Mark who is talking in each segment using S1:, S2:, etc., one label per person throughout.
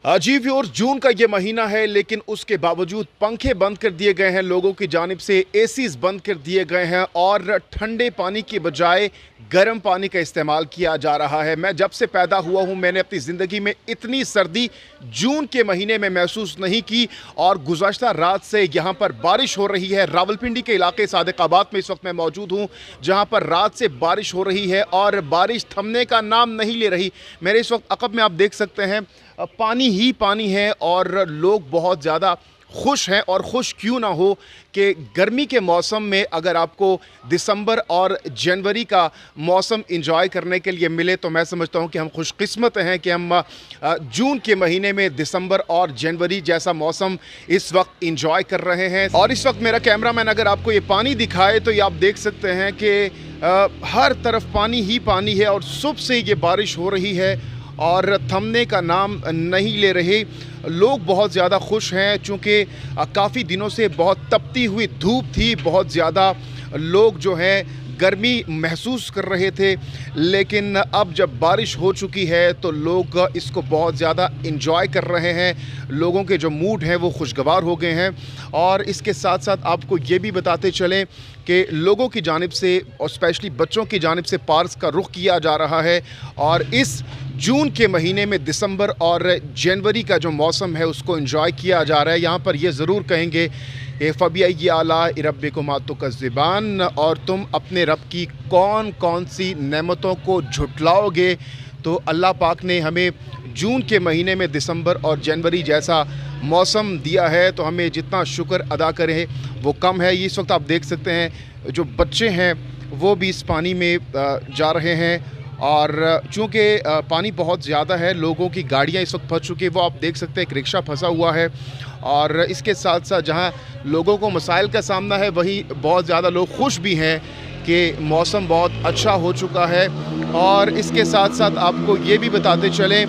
S1: अजीब और जून का ये महीना है, लेकिन उसके बावजूद पंखे बंद कर दिए गए हैं, लोगों की जानिब से एसीज बंद कर दिए गए हैं और ठंडे पानी की बजाय गर्म पानी का इस्तेमाल किया जा रहा है। मैं जब से पैदा हुआ हूँ मैंने अपनी ज़िंदगी में इतनी सर्दी जून के महीने में महसूस नहीं की। और गुज़श्ता रात से यहाँ पर बारिश हो रही है। रावलपिंडी के इलाके सादिकाबाद में इस वक्त मैं मौजूद हूँ, जहाँ पर रात से बारिश हो रही है और बारिश थमने का नाम नहीं ले रही। मेरे इस वक्त अक़ब में आप देख सकते हैं पानी ही पानी है और लोग बहुत ज़्यादा खुश हैं। और खुश क्यों ना हो कि गर्मी के मौसम में अगर आपको दिसंबर और जनवरी का मौसम एंजॉय करने के लिए मिले तो मैं समझता हूं कि हम खुशकिस्मत हैं कि हम जून के महीने में दिसंबर और जनवरी जैसा मौसम इस वक्त एंजॉय कर रहे हैं। और इस वक्त मेरा कैमरामैन अगर आपको ये पानी दिखाए तो ये आप देख सकते हैं कि हर तरफ पानी ही पानी है और सुबह से ये बारिश हो रही है और थमने का नाम नहीं ले रहे। लोग बहुत ज़्यादा खुश हैं चूँकि काफ़ी दिनों से बहुत तपती हुई धूप थी, बहुत ज़्यादा लोग जो हैं गर्मी महसूस कर रहे थे, लेकिन अब जब बारिश हो चुकी है तो लोग इसको बहुत ज़्यादा एंजॉय कर रहे हैं। लोगों के जो मूड हैं वो खुशगवार हो गए हैं। और इसके साथ साथ आपको ये भी बताते चलें कि लोगों की जानिब से और स्पेशली बच्चों की जानिब से पार्क्स का रुख किया जा रहा है और इस जून के महीने में दिसंबर और जनवरी का जो मौसम है उसको एंजॉय किया जा रहा है। यहाँ पर ये ज़रूर कहेंगे फ़बिअय्यि आलाइ रब्बिकुमा तुकज़्ज़िबान, और तुम अपने रब की कौन कौन सी नेमतों को झुटलाओगे। तो अल्लाह पाक ने हमें जून के महीने में दिसंबर और जनवरी जैसा मौसम दिया है, तो हमें जितना शुक्र अदा करें वो कम है। इस वक्त आप देख सकते हैं जो बच्चे हैं वो भी इस पानी में जा रहे हैं और चूँकि पानी बहुत ज़्यादा है, लोगों की गाड़ियाँ इस वक्त फंस चुकी है। वो आप देख सकते हैं एक रिक्शा फंसा हुआ है। और इसके साथ साथ जहाँ लोगों को मसाइल का सामना है वहीं बहुत ज़्यादा लोग खुश भी हैं कि मौसम बहुत अच्छा हो चुका है। और इसके साथ साथ आपको ये भी बताते चलें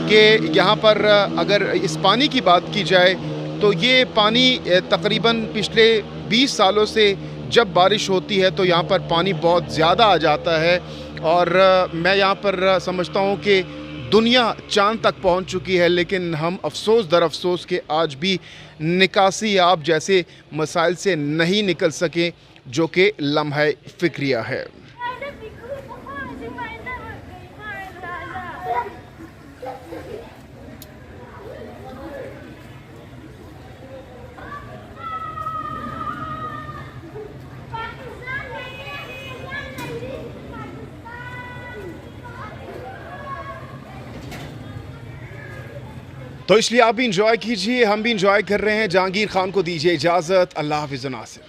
S1: कि यहाँ पर अगर इस पानी की बात की जाए तो ये पानी तकरीबन पिछले 20 सालों से जब बारिश होती है तो यहाँ पर पानी बहुत ज़्यादा आ जाता है। और मैं यहाँ पर समझता हूँ कि दुनिया चाँद तक पहुँच चुकी है, लेकिन हम अफ़सोस दर अफ़सोस के आज भी निकासी आब जैसे मसाइल से नहीं निकल सके, जो कि लम्हा फ़िक्रिया है। तो इसलिए आप भी इंजॉय कीजिए, हम भी इंजॉय कर रहे हैं। जहांगीर खान को दीजिए इजाज़त। अल्लाह हाफ़िज़ नासिर।